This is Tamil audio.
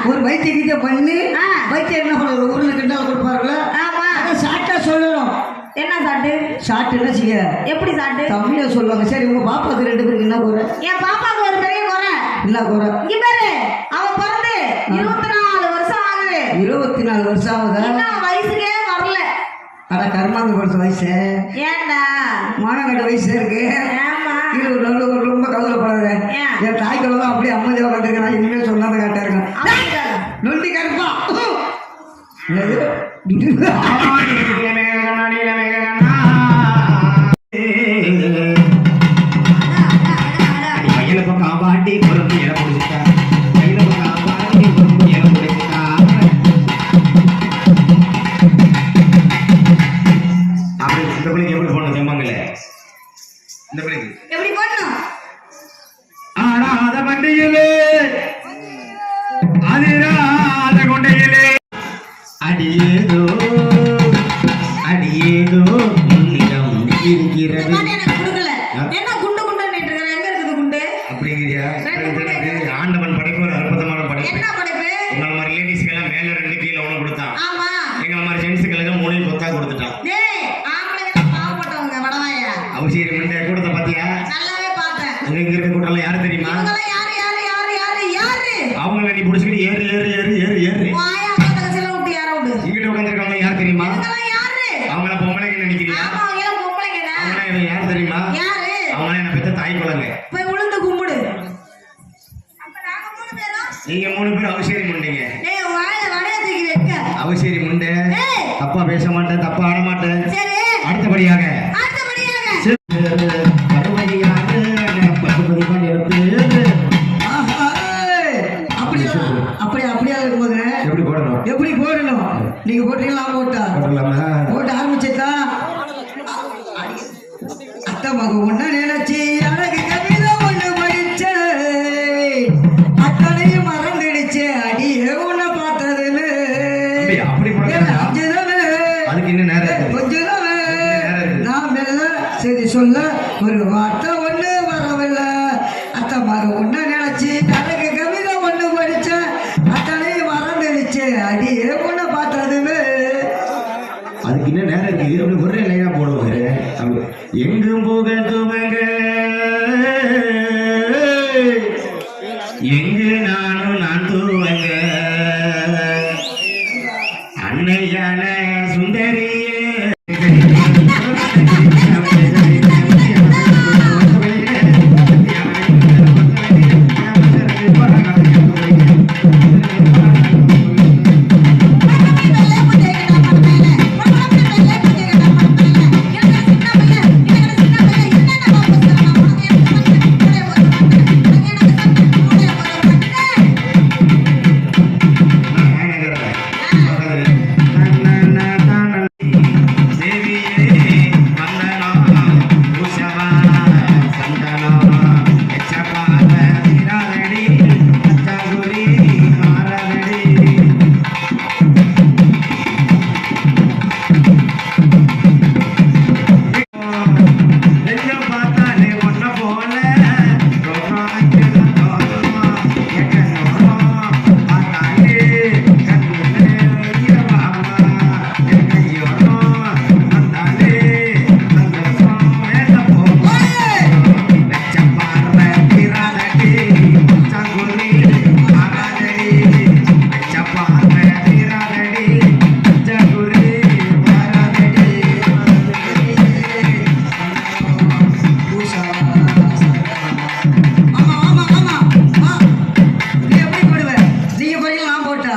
ஒரு வைத்திய பண்ணி வைத்தியம் என்ன பண்ணுறது ஊர்ல கிண்டால் கொடுப்பாருல்ல சாட்டா சொல்லணும். என்ன சாட்டு? சாட்டுன்னா செய்ய எப்படி சாட்டு தமிழ சொல்லுவாங்க. சரி உங்க பாப்பாக்கு 2 பேருக்கு என்ன குறை? என் பாப்பாக்கு ஒரு பெரிய குறை. என்ன குறை? இங்க பாரு, அவ பிறந்து 24 வருஷம் ஆகுது. 24 வருஷம் ஆகுதா? இன்னும் வயசுக்கே வரல. அட கர்மாங்க கொடுத்த வயசு. ஏண்டா மானங்கட்ட வயசு இருக்கு. ரொம்ப கவலைப்படாத. என் தாய்க்குள்ள தான் அப்படியே அம்மதியாக கண்டிருக்கேன். இனிமேல் சொல்லாத கரெக்டா இருக்கேன். நொண்டி கருப்பா காப்பாட்டி பொறுப்பு இட முடிச்சுட்டா காப்பாட்டி பொறுப்பு இட முடிச்சுட்டா. அப்படி இந்த பிள்ளைக்கு எப்படி போடணும் செம்மாங்கல்ல? இந்த பிள்ளைக்கு எப்படி போடணும்? ஆடாத மண்டையிலே அதிராத கொண்டையிலே அடியேதோ அடியேதோ உன்னிடம் இருக்கிறது. என்ன குண்டு குண்டு எங்க இருக்குது குண்டு? அப்படிங்கிறியா? ஆண்டவன் படைப்பு ஒரு அற்புதமான படைப்பு. என்ன படைப்பு? உங்கள மாதிரி லேடிஸ்க்கு எல்லாம் மேல 2 கீழே 1 கொடுத்தான். ஆமா. எங்கள மாதிரி ஜென்ட்ஸ்க்கு எல்லாம் 3 கொத்தா கொடுத்துட்டான். டேய் ஆம்பளைங்க பாவப்பட்டவங்க வடவாயா. அவசியம் முண்டை கூடத பாத்தியா? நல்லாவே பார்த்தேன். அங்க இருக்க கூட்டல யாரு தெரியுமா? இவங்க யாரு யாரு யாரு யாரு யாரு? அவங்கள நீ புடிச்சிட்டு ஏறு ஏறு ஏறு ஏறு ஏறு. வாயா பக்கத்துல விட்டு யார விடு. இங்க உட்கார்ந்திருக்கவங்க யார் தெரியுமா? இவங்க யாரு? அவங்கள பொம்பளைங்க நினைக்கிறியா? ஆமா அவங்க எல்லாம் பொம்பளைங்க. அவங்கள யார் தெரியுமா? யாரு? அவங்கள என்ன பெத்த தாய் குழந்தை. போய் உளுந்து கும்பிடு. அப்ப நாங்க 3 பேரும் நீங்க 3 பேரும் அவசியரி முண்டீங்க. டேய் வாயை வடையா தூக்கி வைக்க. அவசியரி முண்டை. தப்பா பேச மாட்டேன், தப்பா ஆட மாட்டேன். சரி. அடுத்தபடியாக எப்படி போடணும்? நீங்க போட்டீங்களா? போட்டு ஆரம்பிச்சா அத்தை மக ஒண்ணு நினைச்சு அழகு கவிதை ஒண்ணு படிச்ச அத்தனையும் மறந்துடுச்சு அடியே உன்ன பார்த்ததுன்னு. கொஞ்சம் நான் மெல்ல சரி சொல்ல ஒரு வார்த்தை ஒண்ணு வரவில்லை. அத்தை மக ஒண்ணு நினைச்சு அழகு கவிதை ஒண்ணு படிச்ச அத்தனையும் மறந்துடுச்சு அடியே உன்ன பார்த்ததுன்னு. அதுக்கு இன்னும் நேரம் இருக்கு. இது அப்படி ஒரே லைனா போடுவாங்க. எங்கும் போக துவங்க எங்கு நானும் நான் துவங்க அன்னையான சுந்தரியே நீங்க படிக்கலாம் போட்டா